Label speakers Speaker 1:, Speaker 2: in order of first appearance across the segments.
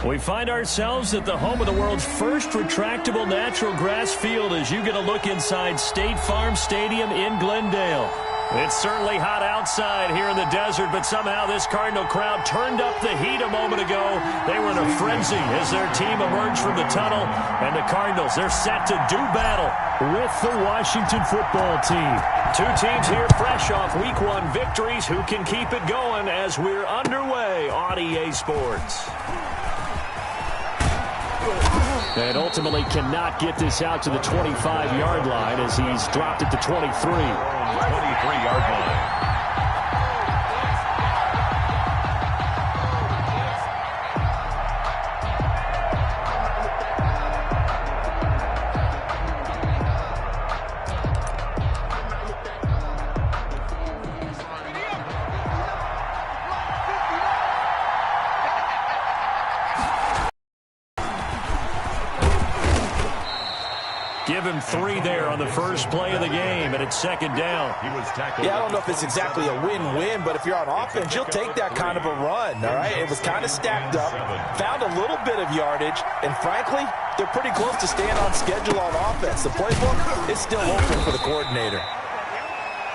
Speaker 1: We find ourselves at the home of the world's first retractable natural grass field as you get a look inside State Farm Stadium in Glendale. It's certainly hot outside here in the desert, but somehow this Cardinal crowd turned up the heat a moment ago. They were in a frenzy as their team emerged from the tunnel, and the Cardinals, they're set to do battle with the Washington football team. Two teams here fresh off Week 1 victories. Who can keep it going as we're underway on EA Sports? And ultimately cannot get this out to the 25-yard line as he's dropped it to 23.
Speaker 2: 23-yard line.
Speaker 1: Give him 3 there on the first play of the game, and it's second down.
Speaker 3: Yeah, I don't know if it's exactly a win-win, but if you're on offense, you'll take that kind of a run, all right? It was kind of stacked up, found a little bit of yardage, and frankly, they're pretty close to staying on schedule on offense. The playbook is still open for the coordinator.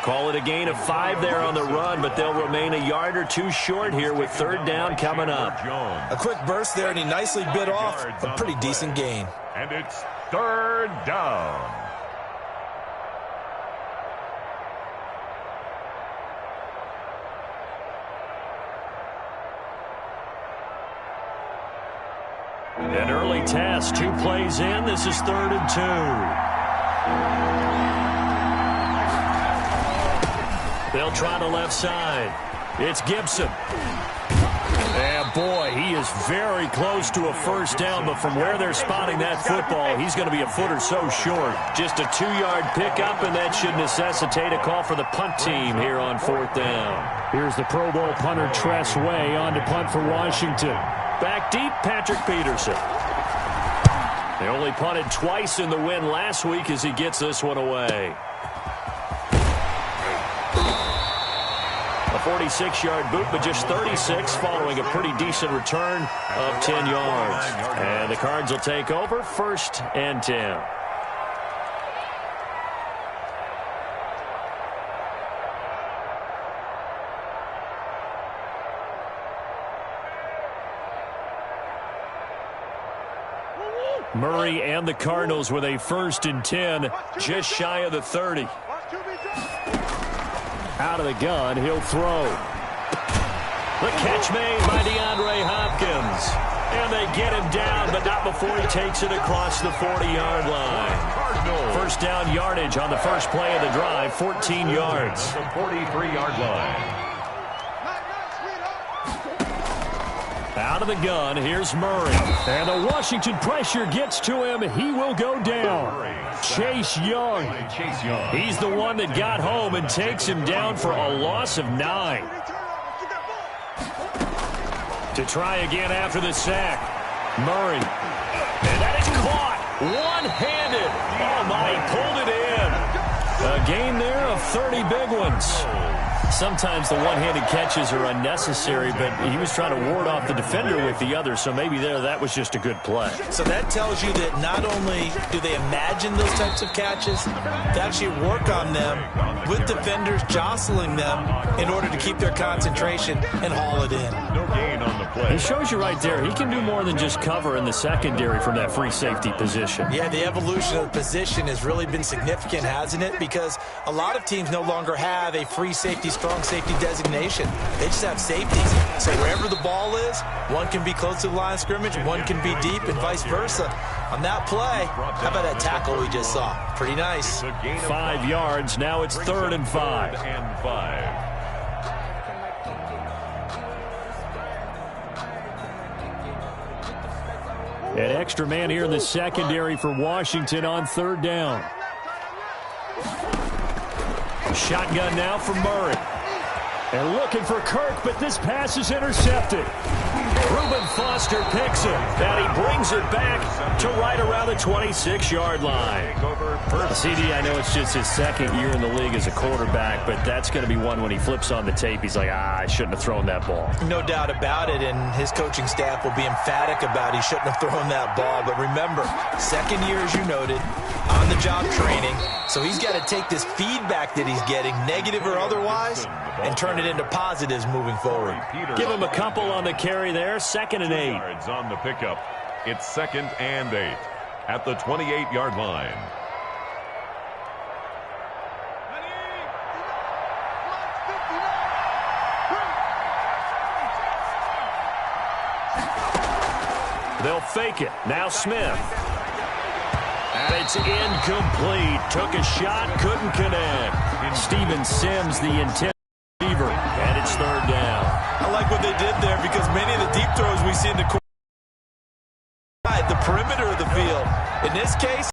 Speaker 1: Call it a gain of 5 there on the run, but they'll remain a yard or 2 short here with third down coming up.
Speaker 3: A quick burst there, and he nicely bit off a pretty decent gain.
Speaker 2: And it's third down.
Speaker 1: An early test, 2 plays in. This is 3rd and 2. They'll try the left side. It's Gibson. And boy, he is very close to a first down, but from where they're spotting that football, he's going to be a foot or so short. Just a 2-yard pickup, and that should necessitate a call for the punt team here on 4th down. Here's the Pro Bowl punter Tress Way on to punt for Washington. Back deep, Patrick Peterson. They only punted twice in the win last week as he gets this one away. A 46-yard boot, but just 36 following a pretty decent return of 10 yards. And the Cards will take over 1st and 10. Murray and the Cardinals with a 1st and 10, just shy of the 30. Out of the gun, he'll throw. The catch made by DeAndre Hopkins. And they get him down, but not before he takes it across the 40-yard line. First down yardage on the first play of the drive, 14 yards.
Speaker 2: The 43-yard line.
Speaker 1: Out of the gun, here's Murray. And the Washington pressure gets to him. He will go down. Chase Young. He's the one that got home and takes him down for a loss of 9. To try again after the sack. Murray. And that is caught. One-handed. Oh, my, he pulled it in. A gain there of 30 big ones. Sometimes the one-handed catches are unnecessary, but he was trying to ward off the defender with the other, so maybe that was just a good play.
Speaker 3: So that tells you that not only do they imagine those types of catches, they actually work on them with defenders jostling them in order to keep their concentration and haul it in.
Speaker 2: No gain on the play.
Speaker 1: He shows you right there, he can do more than just cover in the secondary from that free safety position.
Speaker 3: Yeah, the evolution of the position has really been significant, hasn't it? Because a lot of teams no longer have a free safety, strong safety designation. They just have safeties. So wherever the ball is, one can be close to the line of scrimmage, one can be deep, and vice versa. On that play, how about that tackle we just saw? Pretty nice.
Speaker 1: 5 yards. Now it's 3rd and 5. An extra man here in the secondary for Washington on 3rd down. Shotgun now for Murray. And looking for Kirk, but this pass is intercepted. Reuben Foster picks it, and he brings it back to right around the 26-yard line. CD, I know it's just his second year in the league as a quarterback, but that's going to be one when he flips on the tape, he's like, I shouldn't have thrown that ball.
Speaker 3: No doubt about it, and his coaching staff will be emphatic about he shouldn't have thrown that ball. But remember, second year, as you noted, on-the-job training, so he's got to take this feedback that he's getting, negative or otherwise, and turn it into positives moving forward.
Speaker 1: Give him a couple on the carry there, 2nd and 8.
Speaker 2: Yards on the pickup. It's 2nd and 8 at the 28-yard line.
Speaker 1: They'll fake it. Now Smith. And it's incomplete. Took a shot, couldn't connect. Steven Sims, the intent receiver, and it's 3rd down.
Speaker 3: I like what they did there because many of the deep throws we see in the perimeter of the field. In this case,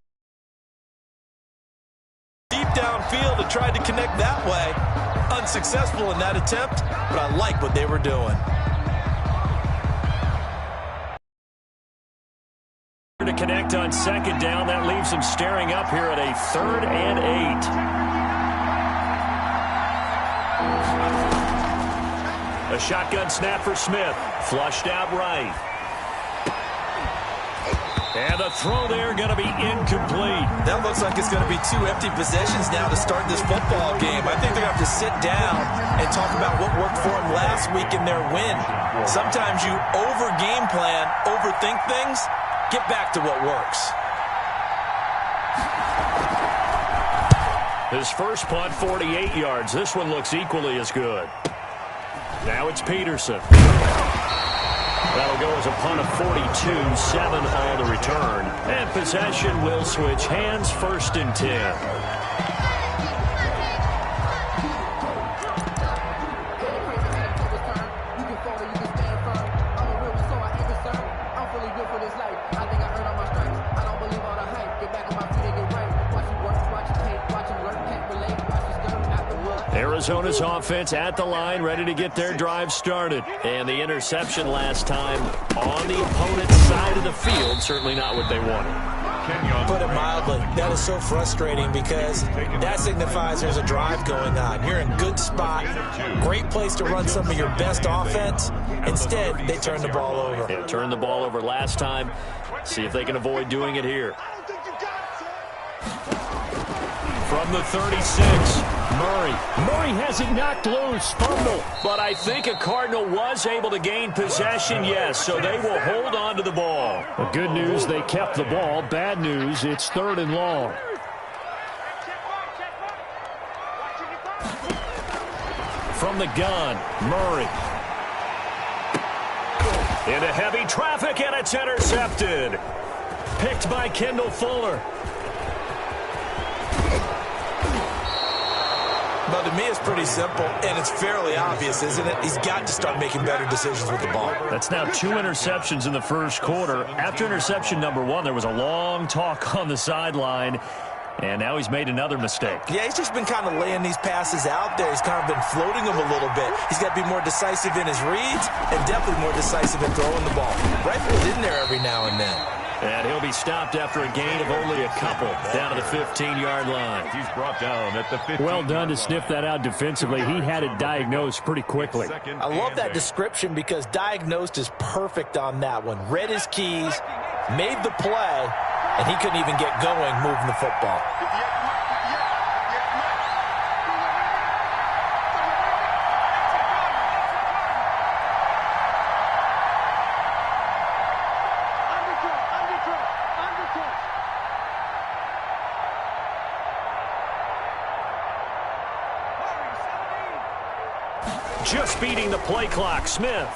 Speaker 3: deep downfield and tried to connect that way. Unsuccessful in that attempt, but I like what they were doing.
Speaker 1: To connect on 2nd down, that leaves him staring up here at a 3rd and 8. A shotgun snap for Smith. Flushed out right. And the throw there going to be incomplete.
Speaker 3: That looks like it's going to be 2 empty possessions now to start this football game. I think they're going to have to sit down and talk about what worked for them last week in their win. Sometimes you over-game plan, overthink things. Get back to what works.
Speaker 1: His first punt, 48 yards. This one looks equally as good. Now it's Peterson. That'll go as a punt of 42, 7 on the return. And possession will switch hands, 1st and 10. Arizona's offense at the line, ready to get their drive started. And the interception last time on the opponent's side of the field, certainly not what they wanted.
Speaker 3: Put it mildly, that is so frustrating because that signifies there's a drive going on. You're in good spot, great place to run some of your best offense. Instead, they turn the ball over.
Speaker 1: Yeah, turned the ball over last time. See if they can avoid doing it here. From the 36, Murray. Murray has it knocked loose, fumble. But I think a Cardinal was able to gain possession, yes, so they will hold on to the ball. The good news, they kept the ball. Bad news, it's 3rd and long. From the gun, Murray. Into heavy traffic, and it's intercepted. Picked by Kendall Fuller.
Speaker 3: Well, to me, it's pretty simple, and it's fairly obvious, isn't it? He's got to start making better decisions with the ball.
Speaker 1: That's now 2 interceptions in the first quarter. After interception number 1, there was a long talk on the sideline, and now he's made another mistake.
Speaker 3: Yeah, he's just been kind of laying these passes out there. He's kind of been floating them a little bit. He's got to be more decisive in his reads and definitely more decisive in throwing the ball. Rifle it in there every now and then.
Speaker 1: And he'll be stopped after a gain of only a couple down to the 15-yard line.
Speaker 2: He's brought down at the 15.
Speaker 1: Well done to sniff that out defensively. He had it diagnosed pretty quickly.
Speaker 3: I love that description because diagnosed is perfect on that one. Read his keys, made the play, and he couldn't even get going moving the football.
Speaker 1: Just beating the play clock, Smith.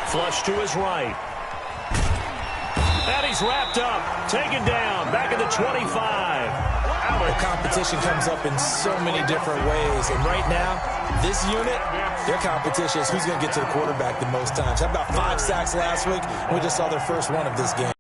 Speaker 1: Flush to his right. And he's wrapped up, taken down, back at the 25.
Speaker 3: The competition comes up in so many different ways. And right now, this unit, their competition is who's going to get to the quarterback the most times. How about 5 sacks last week? We just saw their first one of this game.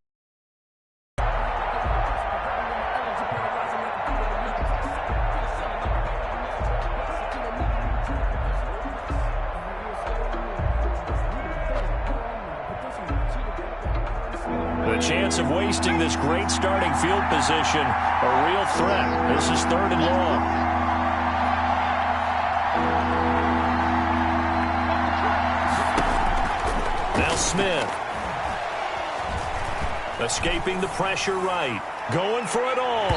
Speaker 1: The chance of wasting this great starting field position, a real threat. This is 3rd and long. Now Smith. Escaping the pressure right. Going for it all.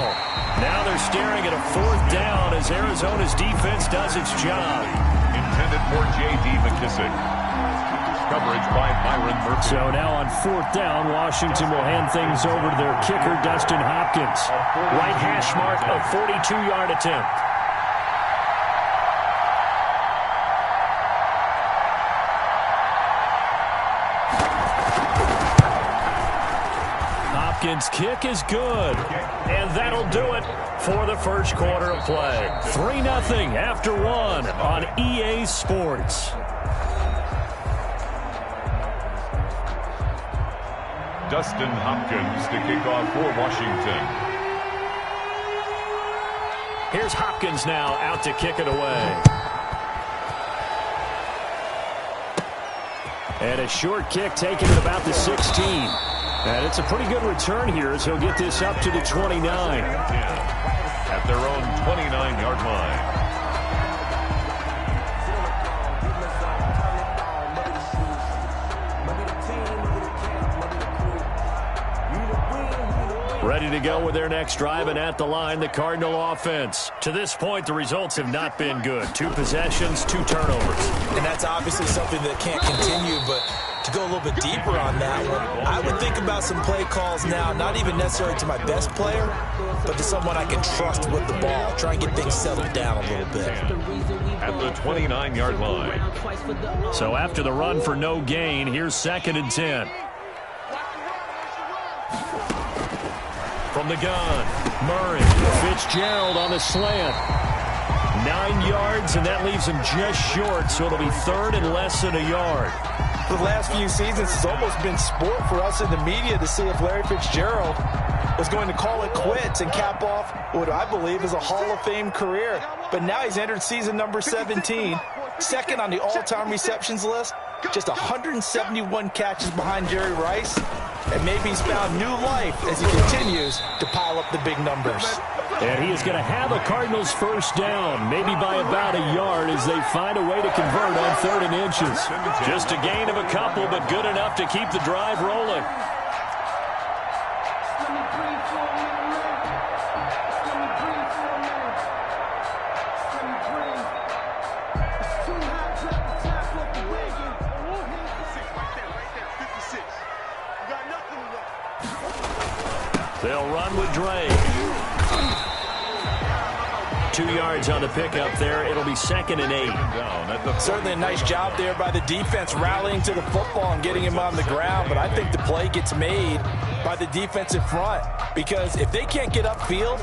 Speaker 1: Now they're staring at a 4th down as Arizona's defense does its job.
Speaker 2: Intended for J.D. McKissick. Coverage by Byron Murphy.
Speaker 1: So now on 4th down, Washington will hand things over to their kicker, Dustin Hopkins. Right hash mark, a 42-yard attempt. Hopkins' kick is good. And that'll do it for the first quarter of play. 3-0 after 1 on EA Sports.
Speaker 2: Dustin Hopkins to kick off for Washington.
Speaker 1: Here's Hopkins now out to kick it away. And a short kick taken at about the 16. And it's a pretty good return here as he'll get this up to the 29.
Speaker 2: At their own 29-yard line.
Speaker 1: Ready to go with their next drive, and at the line, the Cardinal offense. To this point, the results have not been good. 2 possessions, 2 turnovers.
Speaker 3: And that's obviously something that can't continue, but to go a little bit deeper on that one, I would think about some play calls now, not even necessarily to my best player, but to someone I can trust with the ball. Try and get things settled down a little bit.
Speaker 2: At the 29-yard line.
Speaker 1: So after the run for no gain, here's 2nd and 10. From the gun, Murray, Fitzgerald on the slant. 9 yards, and that leaves him just short, so it'll be 3rd and less than a yard.
Speaker 3: For the last few seasons, it's almost been sport for us in the media to see if Larry Fitzgerald was going to call it quits and cap off what I believe is a Hall of Fame career. But now he's entered season number 17, 2nd on the all-time receptions list, just 171 catches behind Jerry Rice. And maybe he's found new life as he continues to pile up the big numbers.
Speaker 1: And he is going to have a Cardinals first down, maybe by about a yard as they find a way to convert on 3rd and inches. Just a gain of a couple, but good enough to keep the drive rolling. They'll run with Drake. 2 yards on the pickup there. It'll be 2nd and 8.
Speaker 3: Certainly a nice job there by the defense rallying to the football and getting him on the ground. But I think the play gets made by the defensive front. Because if they can't get upfield,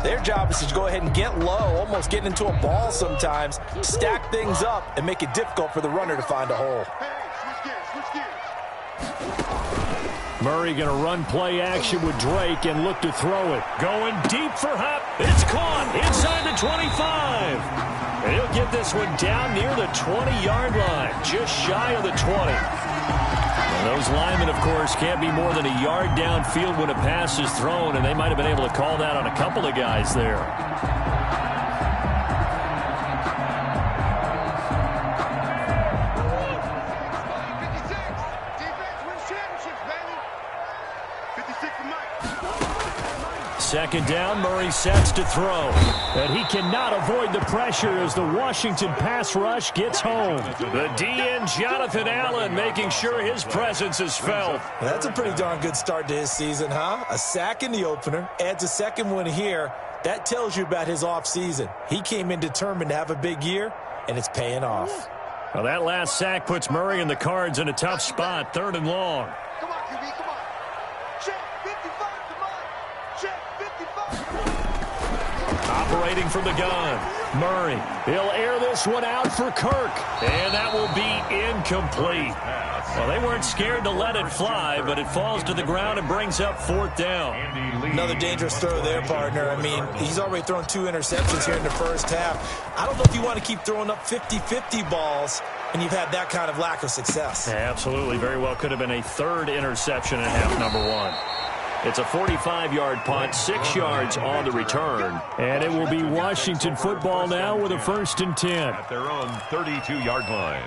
Speaker 3: their job is to go ahead and get low, almost get into a ball sometimes, stack things up, and make it difficult for the runner to find a hole.
Speaker 1: Murray going to run play action with Drake and look to throw it. Going deep for Hop. It's caught inside the 25. And he'll get this one down near the 20-yard line, just shy of the 20. And those linemen, of course, can't be more than a yard downfield when a pass is thrown, and they might have been able to call that on a couple of guys there. Second down, Murray sets to throw. And he cannot avoid the pressure as the Washington pass rush gets home. The DN, Jonathan Allen, making sure his presence is felt.
Speaker 3: That's a pretty darn good start to his season, huh? A sack in the opener, adds a second one here. That tells you about his offseason. He came in determined to have a big year, and it's paying off.
Speaker 1: Well, that last sack puts Murray and the Cards in a tough spot, 3rd and long.
Speaker 4: Come on, QB, come on. Check 55, come on. Check 55.
Speaker 1: Operating from the gun, Murray. He'll air this one out for Kirk, and that will be incomplete. Well, they weren't scared to let it fly, but it falls to the ground and brings up 4th down.
Speaker 3: Another dangerous throw there, partner. I mean, he's already thrown 2 interceptions here in the first half. I don't know if you want to keep throwing up 50-50 balls when you've had that kind of lack of success.
Speaker 1: Yeah, absolutely. Very well could have been a third interception in half number one. It's a 45-yard punt, 6 yards on the return.
Speaker 5: And it will be Washington football now with a 1st and 10.
Speaker 2: At their own 32-yard line.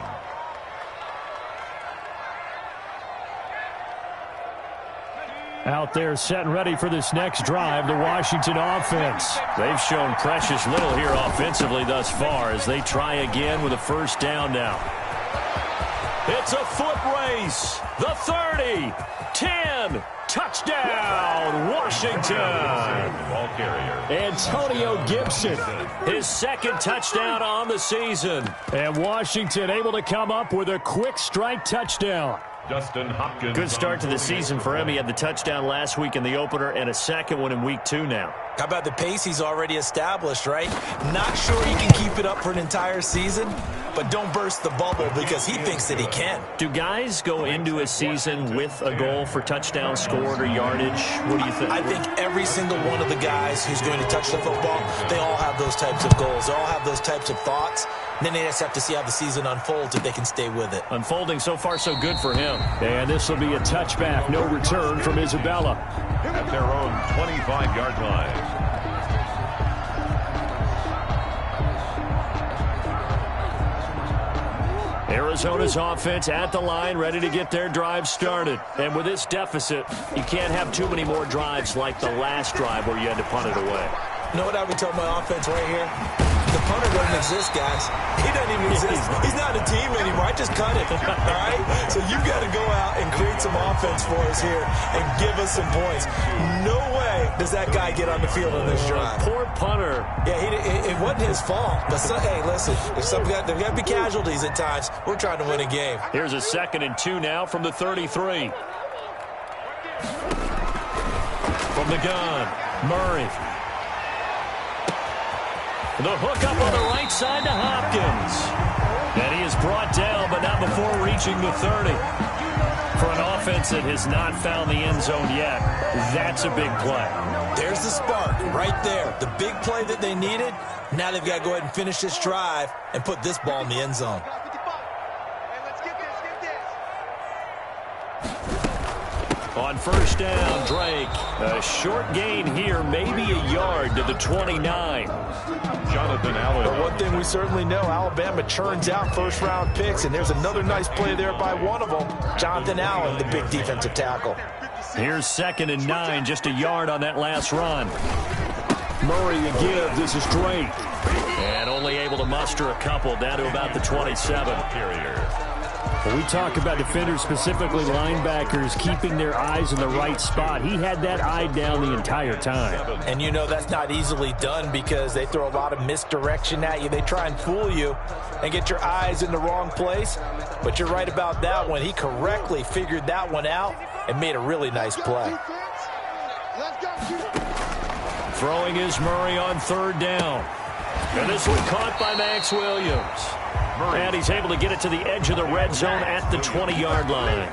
Speaker 5: Out there set and ready for this next drive, the Washington offense.
Speaker 1: They've shown precious little here offensively thus far as they try again with a 1st down now. It's a foot race. The 30, 10, touchdown, Washington.
Speaker 2: Ball carrier.
Speaker 5: Antonio Gibson.
Speaker 1: His 2nd touchdown on the season.
Speaker 5: And Washington able to come up with a quick strike touchdown.
Speaker 2: Justin Hopkins.
Speaker 1: Good start to the season for him. He had the touchdown last week in the opener and a 2nd one in week 2 now.
Speaker 3: How about the pace he's already established, right? Not sure he can keep it up for an entire season, but don't burst the bubble because he thinks that he can.
Speaker 1: Do guys go into a season with a goal for touchdown scored or yardage? What do you think?
Speaker 3: I think every single one of the guys who's going to touch the football, they all have those types of goals. They all have those types of thoughts. And then they just have to see how the season unfolds if they can stay with it.
Speaker 1: Unfolding so far so good for him.
Speaker 5: And this will be a touchback, no return from Isabella.
Speaker 2: At their own 25-yard line.
Speaker 1: Arizona's offense at the line, ready to get their drive started. And with this deficit, you can't have too many more drives like the last drive where you had to punt it away.
Speaker 3: You know what I would tell my offense right here? The punter doesn't exist, guys. He doesn't even exist. He's not a team anymore. I just cut it, all right? So you've got to go out and create some offense for us here and give us some points. No way does that guy get on the field on this drive.
Speaker 1: Poor punter.
Speaker 3: Yeah, it wasn't his fault. But, hey, listen, there's got to be casualties at times. We're trying to win a game.
Speaker 1: Here's a 2nd and 2 now from the 33. From the gun, Murray. The hook up on the right side to Hopkins. And he is brought down, but not before reaching the 30. For an offense that has not found the end zone yet, that's a big play.
Speaker 3: There's the spark right there. The big play that they needed. Now they've got to go ahead and finish this drive and put this ball in the end zone.
Speaker 1: On 1st down, Drake. A short gain here, maybe a yard to the 29.
Speaker 2: Jonathan Allen.
Speaker 6: But one thing we certainly know, Alabama churns out 1st-round picks, and there's another nice play there by one of them, Jonathan Allen, the big defensive tackle.
Speaker 1: Here's 2nd and 9, just a yard on that last run.
Speaker 5: Murray again, this is Drake.
Speaker 1: And only able to muster a couple down to about the 27.
Speaker 2: Carrier.
Speaker 5: When we talk about defenders, specifically linebackers, keeping their eyes in the right spot, he had that eye down the entire time.
Speaker 3: And you know that's not easily done because they throw a lot of misdirection at you. They try and fool you and get your eyes in the wrong place. But you're right about that one. He correctly figured that one out and made a really nice play.
Speaker 1: Throwing is Murray on 3rd down. And this one caught by Max Williams. And he's able to get it to the edge of the red zone at the 20-yard line.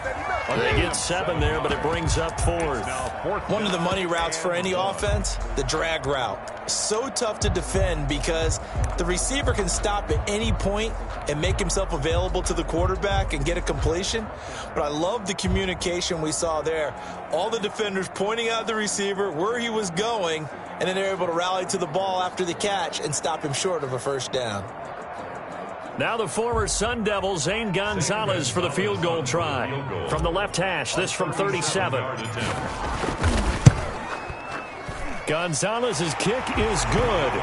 Speaker 1: They get 7 there, but it brings up 4th.
Speaker 3: One of the money routes for any offense, the drag route. So tough to defend because the receiver can stop at any point and make himself available to the quarterback and get a completion. But I love the communication we saw there. All the defenders pointing out the receiver, where he was going, and then they're able to rally to the ball after the catch and stop him short of a 1st down.
Speaker 1: Now the former Sun Devil, Zane Gonzalez, for the field goal try. From the left hash, this from 37.
Speaker 5: Gonzalez's kick is good.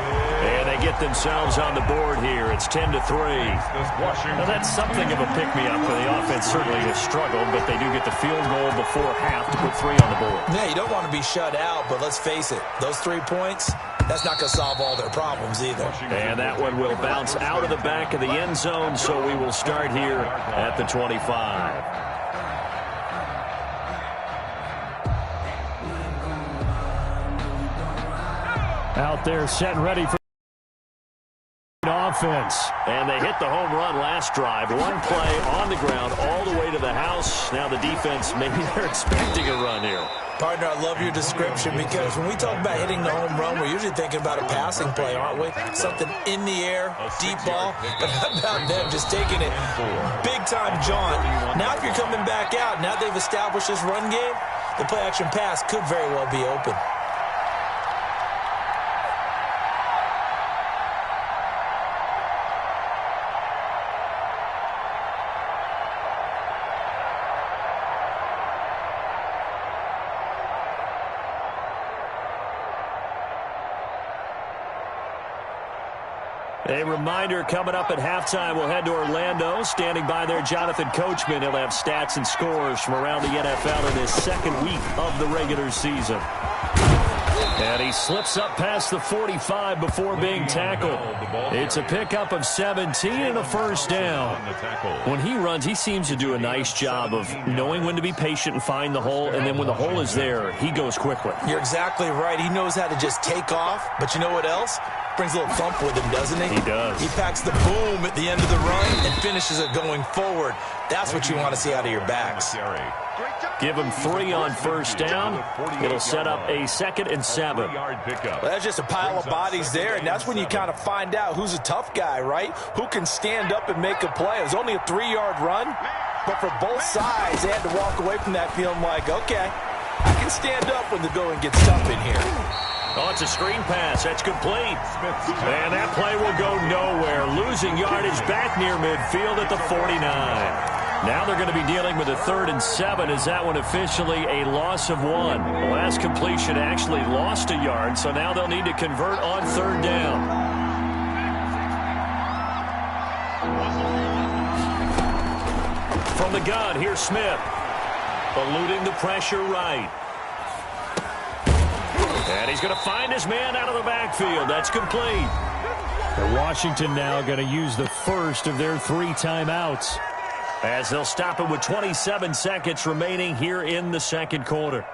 Speaker 1: And they get themselves on the board here. It's 10-3. Now that's something of a pick-me-up for the offense. Certainly has struggled, but they do get the field goal before half to put 3 on the board.
Speaker 3: Yeah, you don't want to be shut out, but let's face it, those 3 points, that's not going to solve all their problems either.
Speaker 1: And that one will bounce out of the back of the end zone, so we will start here at the 25.
Speaker 5: Out there set and ready for offense.
Speaker 1: And they hit the home run last drive. One play on the ground all the way to the house. Now the defense, maybe they're expecting a run here.
Speaker 3: Partner, I love your description because when we talk about hitting the home run, we're usually thinking about a passing play, aren't we? Something in the air, deep ball. But how about them just taking it big-time jaunt? Now if you're coming back out, now they've established this run game, the play-action pass could very well be open.
Speaker 1: A reminder coming up at halftime, we'll head to Orlando. Standing by there, Jonathan Coachman. He'll have stats and scores from around the NFL in his second week of the regular season. And he slips up past the 45 before being tackled. It's a pickup of 17 and a first down. When he runs, he seems to do a nice job of knowing when to be patient and find the hole, and then when the hole is there, he goes quickly.
Speaker 3: You're exactly right. He knows how to just take off, but you know what else? Brings a little thump with him, doesn't he?
Speaker 1: He does.
Speaker 3: He packs the boom at the end of the run and finishes it going forward. That's what you want to see out of your backs.
Speaker 1: Give him 3 on first down. It'll set up a 2nd and 7.
Speaker 6: Well, that's just a pile of bodies there, and that's when you kind of find out who's a tough guy, right? Who can stand up and make a play. It was only a 3-yard run, but for both sides, they had to walk away from that feeling like, okay, I can stand up when the going gets tough in here.
Speaker 1: Oh, it's a screen pass. That's complete. And that play will go nowhere. Losing yardage back near midfield at the 49. Now they're going to be dealing with a 3rd and 7. Is that one officially a loss of 1? The last completion actually lost a yard, so now they'll need to convert on 3rd down. From the gun, here's Smith. Eluding the pressure right. And he's going to find his man out of the backfield. That's complete.
Speaker 5: And Washington now going to use the first of their 3 timeouts,
Speaker 1: as they'll stop it with 27 seconds remaining here in the second quarter.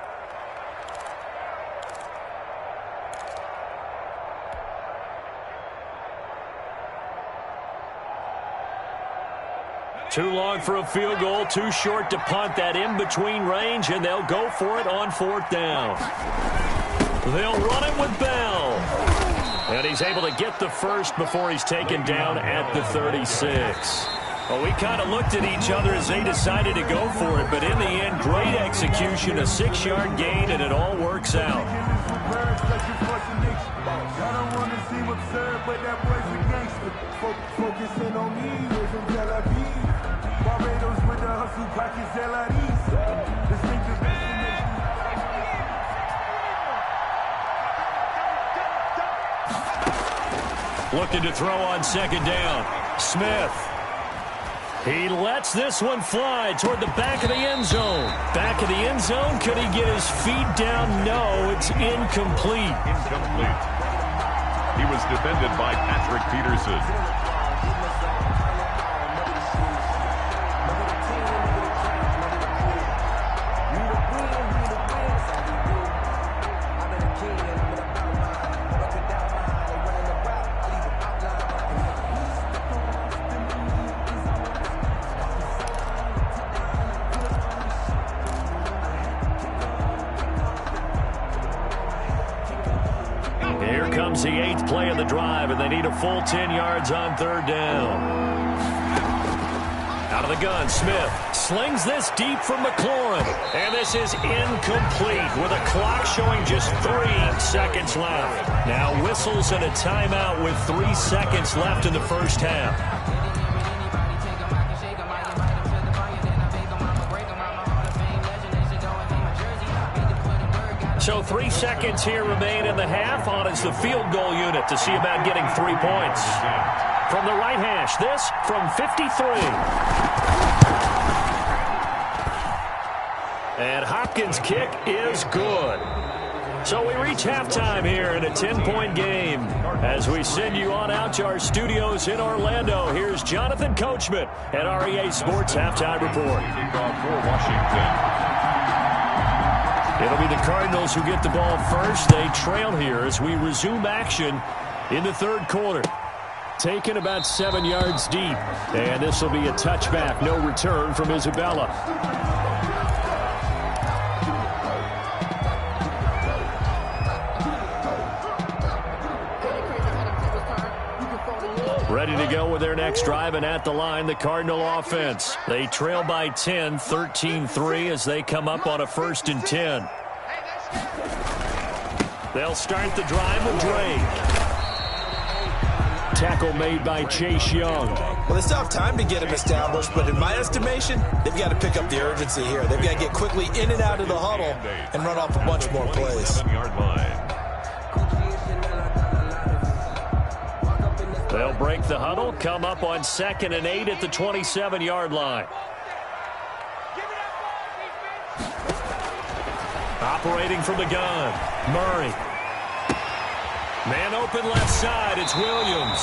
Speaker 1: Too long for a field goal, too short to punt. That in-between range, and they'll go for it on 4th down. They'll run it with Bell. And he's able to get the first before he's taken down at the 36. Well, we kind of looked at each other as they decided to go for it, but in the end, great execution, a 6-yard gain, and it all works out. Looking to throw on 2nd down. Smith. He lets this one fly toward the back of the end zone. Back of the end zone. Could he get his feet down? No, it's incomplete.
Speaker 2: Incomplete. He was defended by Patrick Peterson.
Speaker 1: The 8th play of the drive, and they need a full 10 yards on 3rd down. Out of the gun, Smith slings this deep from McLaurin, and this is incomplete with a clock showing just 3 seconds left. Now whistles and a timeout with 3 seconds left in the first half. So 3 seconds here remain in the half. On is the field goal unit to see about getting 3 points. From the right hash, this from 53. And Hopkins' kick is good. So we reach halftime here in a 10-point game. As we send you on out to our studios in Orlando, here's Jonathan Coachman at REA Sports Halftime Report.
Speaker 2: For Washington.
Speaker 1: It'll be the Cardinals who get the ball first. They trail here as we resume action in the 3rd quarter. Taken about 7 yards deep. And this will be a touchback. No return from Isabella. Ready to go with their next drive, and at the line, the Cardinal offense. They trail by 10, 13-3 as they come up on a 1st and 10. They'll start the drive with Drake. Tackle made by Chase Young.
Speaker 3: Well, they still have time to get him established, but in my estimation, they've got to pick up the urgency here. They've got to get quickly in and out of the huddle and run off a bunch more plays.
Speaker 1: They'll break the huddle, come up on 2nd and 8 at the 27-yard line. Operating from the gun, Murray. Man open left side, it's Williams.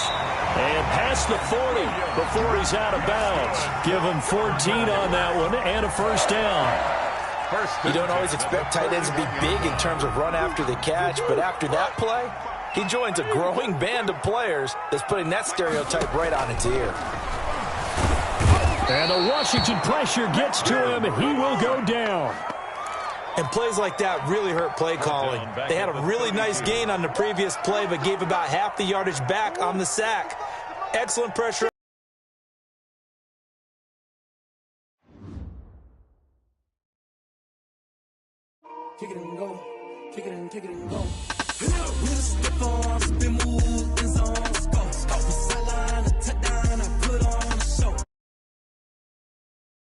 Speaker 1: And past the 40 before he's out of bounds. Give him 14 on that one and a 1st down.
Speaker 3: You don't always expect tight ends to be big in terms of run after the catch, but after that play, he joins a growing band of players that's putting that stereotype right on its ear.
Speaker 5: And the Washington pressure gets to him, and he will go down.
Speaker 3: And plays like that really hurt play calling. They had a really nice gain on the previous play, but gave about half the yardage back on the sack. Excellent pressure.
Speaker 7: Kick it and go. Kick it and go. With a stiff arm, spin